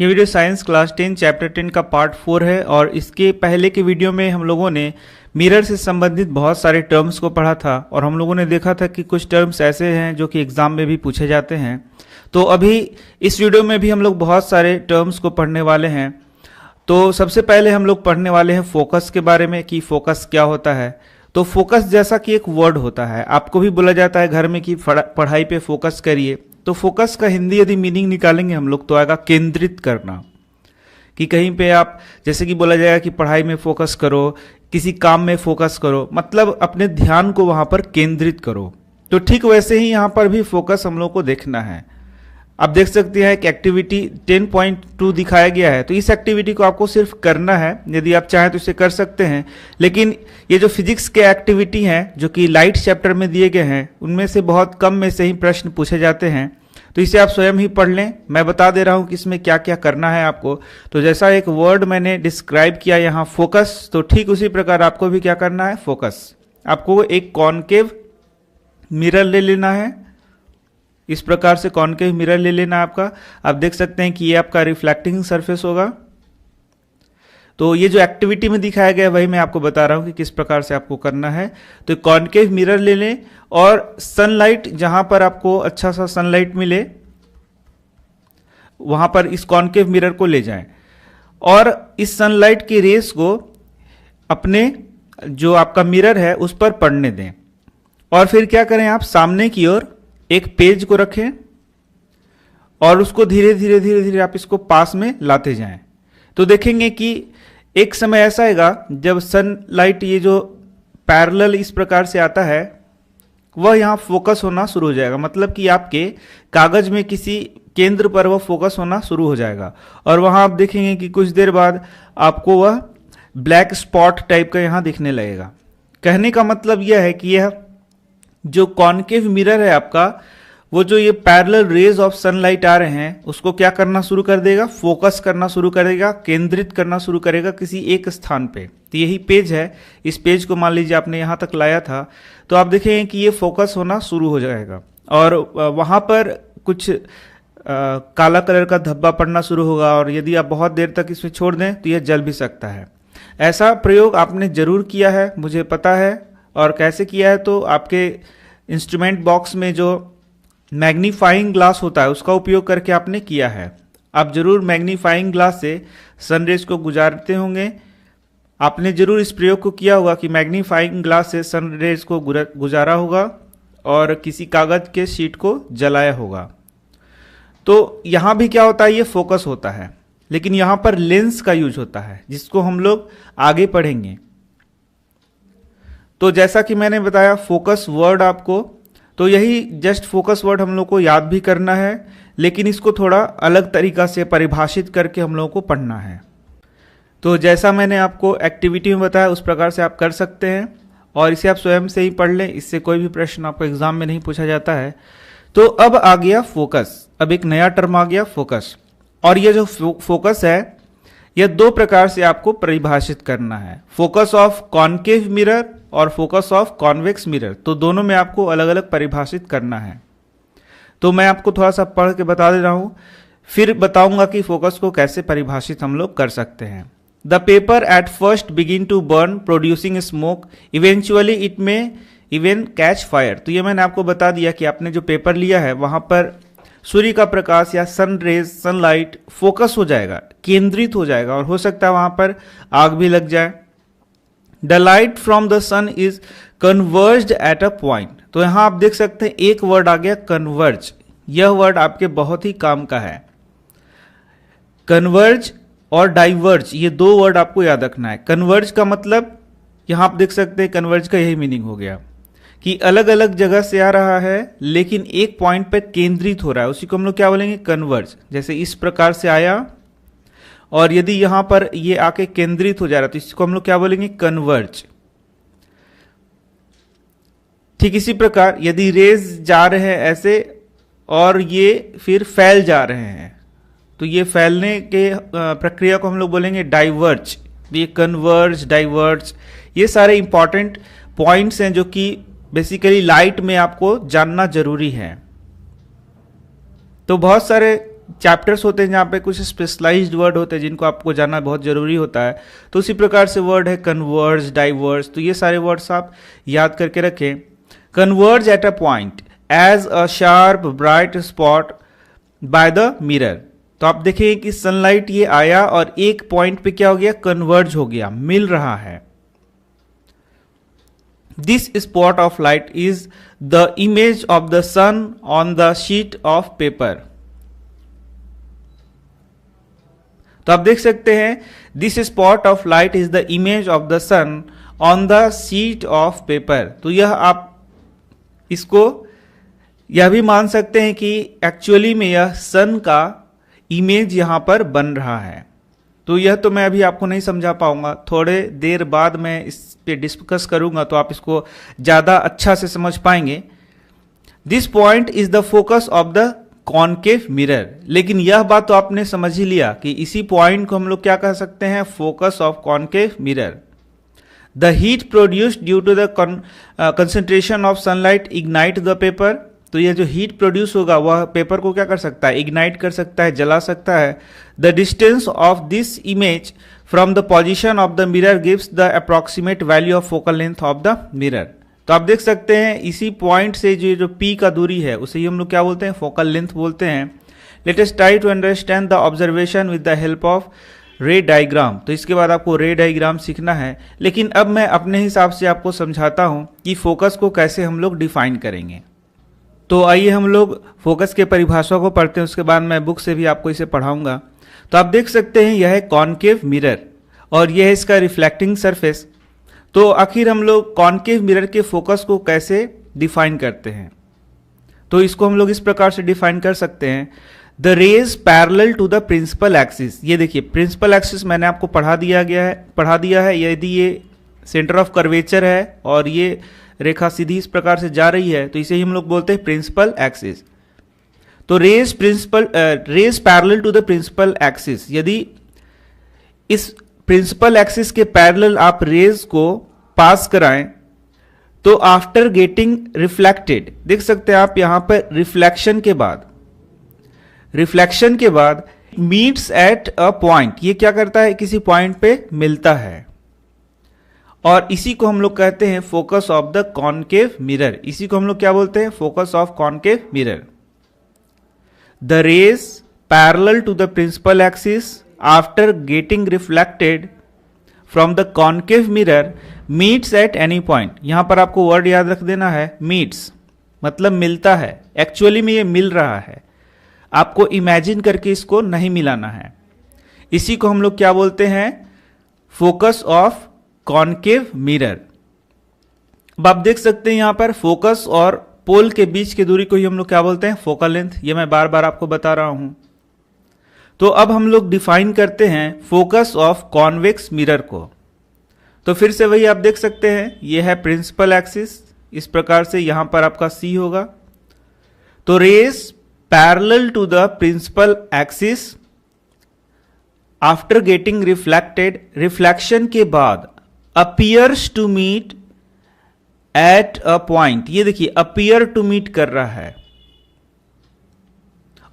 ये video science class 10 chapter 10 का part 4 है और इसके पहले के वीडियो में हम लोगों ने मिरर से संबंधित बहुत सारे टर्म्स को पढ़ा था और हम लोगों ने देखा था कि कुछ टर्म्स ऐसे हैं जो कि एग्जाम में भी पूछे जाते हैं। तो अभी इस वीडियो में भी हम लोग बहुत सारे टर्म्स को पढ़ने वाले हैं। तो सबसे पहले हम लोग पढ़ने वाले हैं फोकस के बारे में कि फोकस क्या होता है। तो फोकस जैसा कि एक वर्ड होता है, आपको भी बोला जाता है घर में कि पढ़ाई पे फोकस करिए। तो फोकस का हिंदी यदि मीनिंग निकालेंगे हम लोग तो आएगा केंद्रित करना। कि कहीं पे आप जैसे कि बोला जाएगा कि पढ़ाई में फोकस करो, किसी काम में फोकस करो, मतलब अपने ध्यान को वहां पर केंद्रित करो। तो ठीक वैसे ही यहां पर भी फोकस हम लोग को देखना है। आप देख सकते हैं कि एक्टिविटी 10.2 दिखाया गया है। तो इस एक्टिविटी को आपको सिर्फ करना है, यदि आप चाहें तो इसे कर सकते हैं। लेकिन ये जो फिजिक्स के एक्टिविटी हैं जो कि लाइट चैप्टर में दिए गए हैं, उनमें से बहुत कम में से ही प्रश्न पूछे जाते हैं। तो इसे आप स्वयं ही पढ़ लें। मैं बता दे रहा हूं कि इसमें क्या क्या करना है आपको। तो जैसा एक वर्ड मैंने डिस्क्राइब किया यहाँ फोकस, तो ठीक उसी प्रकार आपको भी क्या करना है, फोकस। आपको एक कॉनकेव मिरर ले लेना है। इस प्रकार से कॉनकेव मिरर ले लेना आपका। आप देख सकते हैं कि ये आपका रिफ्लेक्टिंग सरफेस होगा। तो ये जो एक्टिविटी में दिखाया गया वही मैं आपको बता रहा हूं कि किस प्रकार से आपको करना है। तो कॉनकेव मिरर ले लें और सनलाइट, जहां पर आपको अच्छा सा सनलाइट मिले वहां पर इस कॉनकेव मिरर को ले जाएं और इस सनलाइट की रेस को अपने जो आपका मिरर है उस पर पड़ने दें। और फिर क्या करें, आप सामने की ओर एक पेज को रखें और उसको धीरे धीरे आप इसको पास में लाते जाएं। तो देखेंगे कि एक समय ऐसा आएगा जब सनलाइट ये जो पैरेलल इस प्रकार से आता है वह यहां फोकस होना शुरू हो जाएगा। मतलब कि आपके कागज में किसी केंद्र पर वह फोकस होना शुरू हो जाएगा और वहां आप देखेंगे कि कुछ देर बाद आपको वह ब्लैक स्पॉट टाइप का यहां दिखने लगेगा। कहने का मतलब यह है कि यह जो कॉनकेव मिरर है आपका, वो जो ये पैरेलल रेज ऑफ सनलाइट आ रहे हैं उसको क्या करना शुरू कर देगा, फोकस करना शुरू करेगा, केंद्रित करना शुरू करेगा किसी एक स्थान पे। तो यही पेज है। इस पेज को मान लीजिए आपने यहां तक लाया था, तो आप देखेंगे कि ये फोकस होना शुरू हो जाएगा और वहां पर कुछ काला कलर का धब्बा पड़ना शुरू होगा और यदि आप बहुत देर तक इसमें छोड़ दें तो यह जल भी सकता है। ऐसा प्रयोग आपने जरूर किया है, मुझे पता है। और कैसे किया है, तो आपके इंस्ट्रूमेंट बॉक्स में जो मैग्नीफाइंग ग्लास होता है उसका उपयोग करके आपने किया है। आप जरूर मैग्नीफाइंग ग्लास से सनरेज को गुजारते होंगे। आपने जरूर इस प्रयोग को किया होगा कि मैग्नीफाइंग ग्लास से सनरेज को गुजारा होगा और किसी कागज के शीट को जलाया होगा। तो यहां भी क्या होता है, ये फोकस होता है, लेकिन यहां पर लेंस का यूज होता है जिसको हम लोग आगे पढ़ेंगे। तो जैसा कि मैंने बताया फोकस वर्ड आपको, तो यही जस्ट फोकस वर्ड हम लोग को याद भी करना है, लेकिन इसको थोड़ा अलग तरीका से परिभाषित करके हम लोगों को पढ़ना है। तो जैसा मैंने आपको एक्टिविटी में बताया उस प्रकार से आप कर सकते हैं और इसे आप स्वयं से ही पढ़ लें। इससे कोई भी प्रश्न आपको एग्जाम में नहीं पूछा जाता है। तो अब आ गया फोकस, अब एक नया टर्म आ गया फोकस। और यह जो फोकस है यह दो प्रकार से आपको परिभाषित करना है, फोकस ऑफ कॉनकेव मिरर और फोकस ऑफ कॉन्वेक्स मिरर। तो दोनों में आपको अलग अलग परिभाषित करना है। तो मैं आपको थोड़ा सा पढ़ के बता दे रहा हूं, फिर बताऊंगा कि फोकस को कैसे परिभाषित हम लोग कर सकते हैं। The paper at first begin to burn producing smoke, eventually it may even catch fire. तो ये मैंने आपको बता दिया कि आपने जो पेपर लिया है वहां पर सूर्य का प्रकाश या सन रेज, सनलाइट फोकस हो जाएगा, केंद्रित हो जाएगा और हो सकता है वहां पर आग भी लग जाए। The light from the sun is converged at a point. तो यहां आप देख सकते हैं एक वर्ड आ गया कन्वर्ज। यह वर्ड आपके बहुत ही काम का है। कन्वर्ज और डाइवर्ज, ये दो वर्ड आपको याद रखना है। कन्वर्ज का मतलब यहां आप देख सकते हैं कन्वर्ज का यही मीनिंग हो गया कि अलग अलग जगह से आ रहा है लेकिन एक पॉइंट पर केंद्रित हो रहा है, उसी को हम लोग क्या बोलेंगे, कन्वर्ज। जैसे इस प्रकार से आया और यदि यहां पर ये आके केंद्रित हो जा रहा है तो इसको हम लोग क्या बोलेंगे, कन्वर्ज। ठीक इसी प्रकार यदि रेज जा रहे हैं ऐसे और ये फिर फैल जा रहे हैं तो ये फैलने के प्रक्रिया को हम लोग बोलेंगे डाइवर्ज। ये कन्वर्ज, डाइवर्ज, ये सारे इंपॉर्टेंट पॉइंट्स हैं जो कि बेसिकली लाइट में आपको जानना जरूरी है। तो बहुत सारे चैप्टर्स होते हैं जहाँ पे कुछ स्पेशलाइज्ड वर्ड होते हैं जिनको आपको जानना बहुत जरूरी होता है, तो उसी प्रकार से वर्ड है कन्वर्ज, डाइवर्ज, तो ये सारे वर्ड्स आप याद करके रखें। Converge at a point as a sharp bright spot by the mirror, तो आप देखेंगे कि सनलाइट ये आया और एक पॉइंट पे क्या हो गया, कन्वर्ज हो गया, मिल रहा है। This spot of light is the image of the sun on the sheet of paper. तो आप देख सकते हैं this spot of light is the image of the sun on the sheet of paper. तो यह आप इसको यह भी मान सकते हैं कि एक्चुअली में यह सन का इमेज यहां पर बन रहा है। तो यह तो मैं अभी आपको नहीं समझा पाऊंगा, थोड़े देर बाद मैं इस पे डिस्कस करूंगा तो आप इसको ज्यादा अच्छा से समझ पाएंगे। This point is the focus of the concave mirror, लेकिन यह बात तो आपने समझ ही लिया कि इसी पॉइंट को हम लोग क्या कह सकते हैं, focus of concave mirror. The heat produced due to the concentration of sunlight ignite the paper, तो यह जो हीट प्रोड्यूस होगा वह पेपर को क्या कर सकता है, इग्नाइट कर सकता है, जला सकता है। The distance of this image from the position of the mirror gives the approximate value of focal length of the mirror. तो आप देख सकते हैं इसी पॉइंट से जो P का दूरी है उसे ही हम लोग क्या बोलते हैं, फोकल लेंथ बोलते हैं। Let us try to understand the observation with the help of ray diagram. तो इसके बाद आपको रे डायग्राम सीखना है, लेकिन अब मैं अपने हिसाब से आपको समझाता हूं कि फोकस को कैसे हम लोग डिफाइन करेंगे। तो आइए हम लोग फोकस के परिभाषा को पढ़ते हैं, उसके बाद मैं बुक से भी आपको इसे पढ़ाऊंगा। तो आप देख सकते हैं यह है कॉनकेव मिरर और यह है इसका रिफ्लेक्टिंग सरफेस। तो आखिर हम लोग कॉनकेव मिरर के फोकस को कैसे डिफाइन करते हैं, तो इसको हम लोग इस प्रकार से डिफाइन कर सकते हैं, the rays parallel to the principal axis. ये देखिए प्रिंसिपल एक्सिस मैंने आपको पढ़ा दिया है। यदि ये सेंटर ऑफ कर्वेचर है और ये रेखा सीधी इस प्रकार से जा रही है तो इसे ही हम लोग बोलते हैं प्रिंसिपल एक्सिस। तो rays parallel to the principal axis, यदि इस प्रिंसिपल एक्सिस के पैरेलल आप रेज को पास कराएं तो आफ्टर गेटिंग रिफ्लेक्टेड, देख सकते हैं आप यहां पर रिफ्लेक्शन के बाद मीट्स एट अ पॉइंट, ये क्या करता है, किसी पॉइंट पे मिलता है और इसी को हम लोग कहते हैं focus of the concave mirror. इसी को हम लोग क्या बोलते हैं, focus of concave mirror. The rays parallel to the principal axis after getting reflected from the concave mirror meets at any point. यहां पर आपको वर्ड याद रख देना है, मीट्स मतलब मिलता है, एक्चुअली में ये मिल रहा है, आपको इमेजिन करके इसको नहीं मिलाना है। इसी को हम लोग क्या बोलते हैं, फोकस ऑफ कॉनकेव मिरर। अब आप देख सकते हैं यहां पर फोकस और पोल के बीच की दूरी को ही हम लोग क्या बोलते हैं, फोकल लेंथ। ये मैं बार बार आपको बता रहा हूं। तो अब हम लोग डिफाइन करते हैं फोकस ऑफ कॉन्वेक्स मिरर को। तो फिर से वही आप देख सकते हैं, ये है प्रिंसिपल एक्सिस, इस प्रकार से यहां पर आपका C होगा। तो rays parallel to the principal axis after getting reflected, reflection के बाद appears to meet at a point. ये देखिए अपीयर टू मीट कर रहा है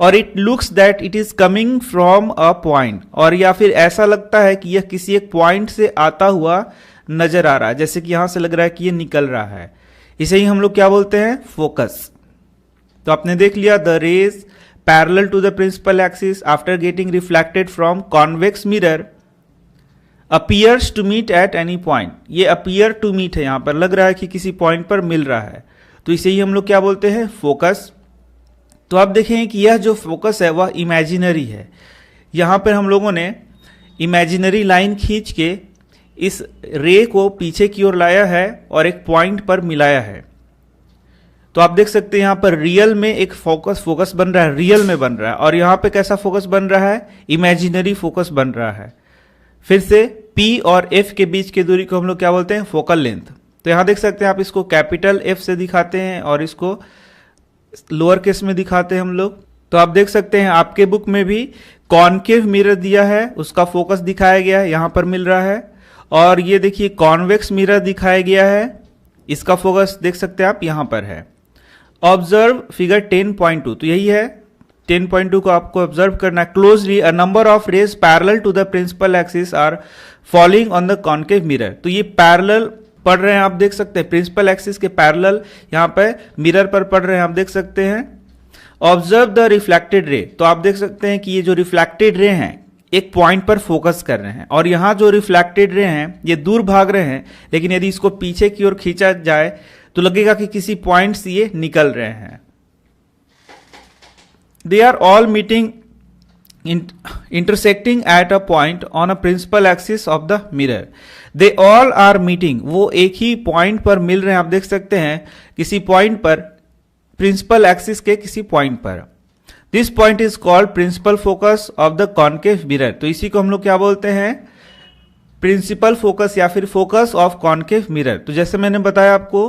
और it looks that it is coming from a point, और या फिर ऐसा लगता है कि यह किसी एक पॉइंट से आता हुआ नजर आ रहा है, जैसे कि यहां से लग रहा है कि यह निकल रहा है। इसे ही हम लोग क्या बोलते हैं, फोकस। तो आपने देख लिया, the rays parallel to the principal axis after getting reflected from convex mirror appears to meet at any point. ये अपीयर टू मीट है, यहां पर लग रहा है कि किसी पॉइंट पर मिल रहा है, तो इसे ही हम लोग क्या बोलते हैं, फोकस। तो आप देखें कि यह जो फोकस है वह इमेजिनरी है। यहां पर हम लोगों ने इमेजिनरी लाइन खींच के इस रे को पीछे की ओर लाया है और एक पॉइंट पर मिलाया है। तो आप देख सकते हैं यहां पर रियल में एक फोकस बन रहा है, रियल में बन रहा है, और यहां पे कैसा फोकस बन रहा है, इमेजिनरी फोकस बन रहा है। फिर से P और F के बीच की दूरी को हम लोग क्या बोलते हैं, फोकल लेंथ। तो यहां देख सकते हैं आप, इसको कैपिटल F से दिखाते हैं और इसको लोअर केस में दिखाते हैं हम लोग। तो आप देख सकते हैं आपके बुक में भी कॉनकेव मिरर दिया है, उसका फोकस दिखाया गया है, यहां पर मिल रहा है। और ये देखिए कॉन्वेक्स मिरर दिखाया गया है, इसका फोकस देख सकते हैं आप यहां पर है। ऑब्जर्व फिगर 10.2, तो यही है 10.2 को आपको ऑब्जर्व करना है। Closely a number of rays parallel to the principal axis are following on the concave mirror. तो ये पैरेलल पढ़ रहे हैं, आप देख सकते हैं प्रिंसिपल एक्सिस के पैरेलल यहाँ पे मिरर पर पढ़ रहे हैं, आप देख सकते हैं। ऑब्जर्व द रिफ्लेक्टेड रे, तो आप देख सकते हैं कि ये जो रिफ्लेक्टेड रे हैं एक पॉइंट पर फोकस कर रहे हैं, और यहां जो रिफ्लेक्टेड रे हैं ये दूर भाग रहे हैं, लेकिन यदि इसको पीछे की ओर खींचा जाए तो लगेगा कि किसी पॉइंट से ये निकल रहे हैं। They are all meeting intersecting at a point on a principal axis of the mirror. They all are meeting, वो एक ही पॉइंट पर मिल रहे हैं, आप देख सकते हैं किसी पॉइंट पर, प्रिंसिपल एक्सिस के किसी पॉइंट पर। This point is called principal focus of the concave mirror. तो इसी को हम लोग क्या बोलते हैं, प्रिंसिपल फोकस या फिर फोकस ऑफ कॉन्केव मिरर। तो जैसे मैंने बताया आपको,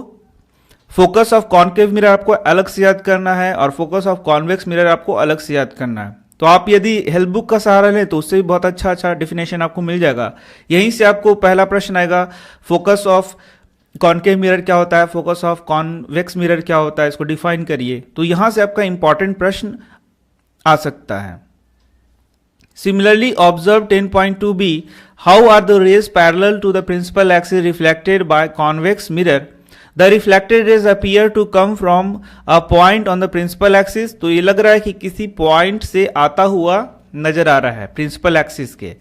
फोकस ऑफ कॉन्केव मिरर आपको अलग से याद करना है और फोकस ऑफ कॉन्वेक्स मिरर आपको अलग से याद करना है। तो आप यदि हेल्प बुक का सहारा लें तो उससे भी बहुत अच्छा डिफिनेशन आपको मिल जाएगा। यहीं से आपको पहला प्रश्न आएगा, फोकस ऑफ कॉन्केव मिरर क्या होता है, फोकस ऑफ कॉन्वेक्स मिरर क्या होता है, इसको डिफाइन करिए। तो यहां से आपका इंपॉर्टेंट प्रश्न आ सकता है। Similarly observe 10.2b, how are the rays parallel to the principal axis reflected by convex mirror. The reflected rays appear to come from a point on the principal axis। तो ये लग रहा है कि किसी पॉइंट से आता हुआ नजर आ रहा है प्रिंसिपल एक्सिस के,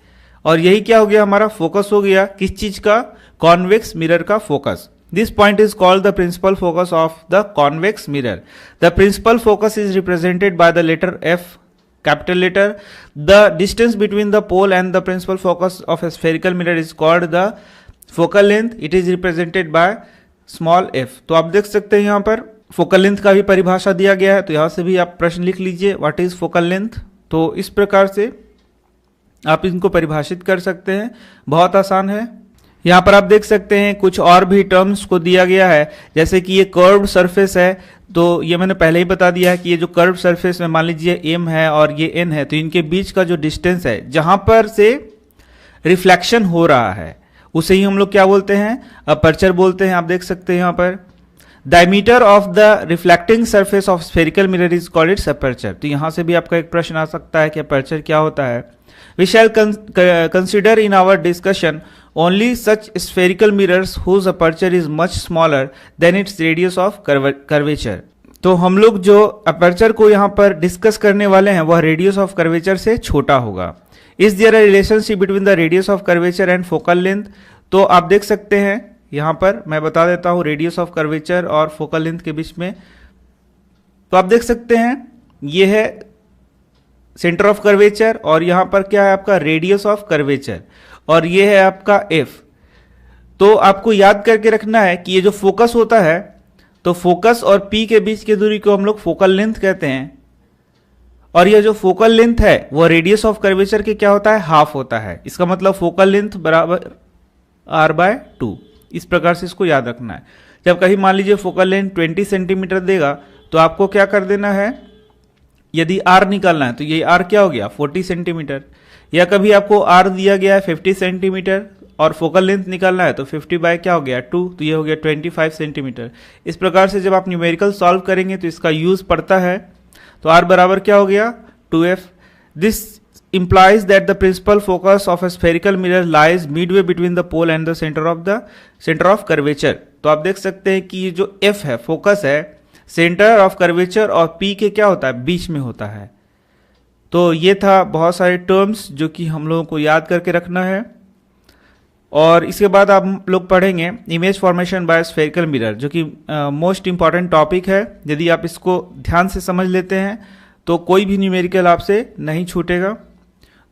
और यही क्या हो गया, हमारा फोकस हो गया किस चीज का, कॉन्वेक्स मिरर का focus. This point is called the principal focus of the convex mirror. The principal focus is represented by the letter F, capital letter. The distance between the pole and the principal focus of a spherical mirror is called the focal length. It is represented by small f। तो आप देख सकते हैं यहाँ पर focal length का भी परिभाषा दिया गया है, तो यहां से भी आप प्रश्न लिख लीजिए, व्हाट इज फोकल लेंथ। तो इस प्रकार से आप इनको परिभाषित कर सकते हैं, बहुत आसान है। यहाँ पर आप देख सकते हैं कुछ और भी टर्म्स को दिया गया है, जैसे कि ये कर्व्ड सरफेस है, तो ये मैंने पहले ही बता दिया है कि ये जो कर्व्ड सरफेस में मान लीजिए m है और ये n है, तो इनके बीच का जो डिस्टेंस है जहां पर से रिफ्लेक्शन हो रहा है उसे ही हम लोग क्या बोलते हैं, अपर्चर बोलते हैं। आप देख सकते हैं यहाँ पर diameter of the reflecting surface of spherical mirror is called its aperture. तो यहां से भी आपका एक प्रश्न आ सकता है कि अपर्चर क्या होता है। We shall consider in our discussion only such spherical mirrors whose aperture is much smaller than its radius of curvature. तो हम लोग जो अपर्चर को यहाँ पर डिस्कस करने वाले हैं वह रेडियस ऑफ कर्वेचर से छोटा होगा। Is there a relationship between the radius of curvature and focal length. तो आप देख सकते हैं यहां पर मैं बता देता हूं रेडियस ऑफ कर्वेचर और फोकल लेंथ के बीच में। तो आप देख सकते हैं ये है सेंटर ऑफ कर्वेचर, और यहां पर क्या है आपका रेडियस ऑफ कर्वेचर, और ये है आपका f। तो आपको याद करके रखना है कि ये जो फोकस होता है, तो फोकस और p के बीच की दूरी को हम लोग फोकल लेंथ कहते हैं, और यह जो फोकल लेंथ है वो रेडियस ऑफ कर्वेचर के क्या होता है, हाफ होता है। इसका मतलब फोकल लेंथ बराबर r/2। इस प्रकार से इसको याद रखना है। जब कहीं मान लीजिए फोकल लेंथ 20 सेंटीमीटर देगा तो आपको क्या कर देना है, यदि r निकालना है तो ये r क्या हो गया 40 सेंटीमीटर, या कभी आपको r दिया गया है 50 सेंटीमीटर और फोकल लेंथ निकालना है तो 50 बाय क्या हो गया 2, तो ये हो गया 25 सेंटीमीटर। इस प्रकार से जब आप न्यूमेरिकल सॉल्व करेंगे तो इसका यूज पड़ता है। तो r बराबर क्या हो गया 2f। This implies that the principal focus of a spherical mirror lies midway between the pole and the center of curvature। तो आप देख सकते हैं कि ये जो f है फोकस है, सेंटर ऑफ कर्वेचर और p के क्या होता है बीच में होता है। तो ये था बहुत सारे टर्म्स जो कि हम लोगों को याद करके रखना है। और इसके बाद आप लोग पढ़ेंगे image formation by spherical mirror, जो कि मोस्ट इंपॉर्टेंट टॉपिक है। यदि आप इसको ध्यान से समझ लेते हैं तो कोई भी न्यूमेरिकल आपसे नहीं छूटेगा।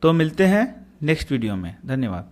तो मिलते हैं नेक्स्ट वीडियो में, धन्यवाद।